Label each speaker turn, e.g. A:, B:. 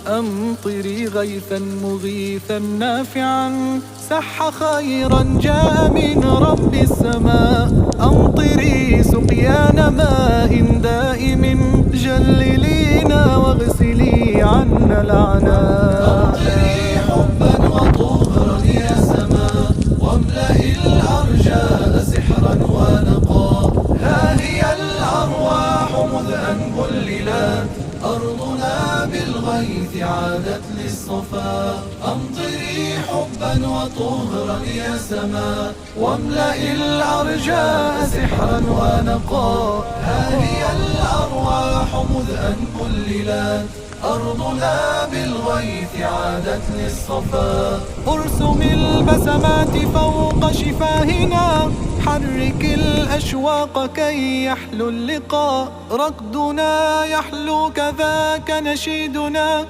A: أمطري غيثا مغيثا نافعا سح خيرا جاء من رب السماء. أمطري سقيان ماء دائم جللينا واغسلي عنا العناء.
B: أمطري حبا وطهرا يا سماء واملئي الأرجاء سحرا ونقاء. ها هي الأرواح مذ أن بللت أرضنا بالغيث عادت للصفا. أمطري حبا وطهرا يا سماء واملئي الأرجاء سحرا ونقاء. ها هي الأرواح مذ أن بللت أرضنا بالغيث عادت للصفا.
A: ارسم البسمات فوق شفاهنا حرك الأشواق كي يحلو اللقاء. ركضنا يحلو كذاك نشيدنا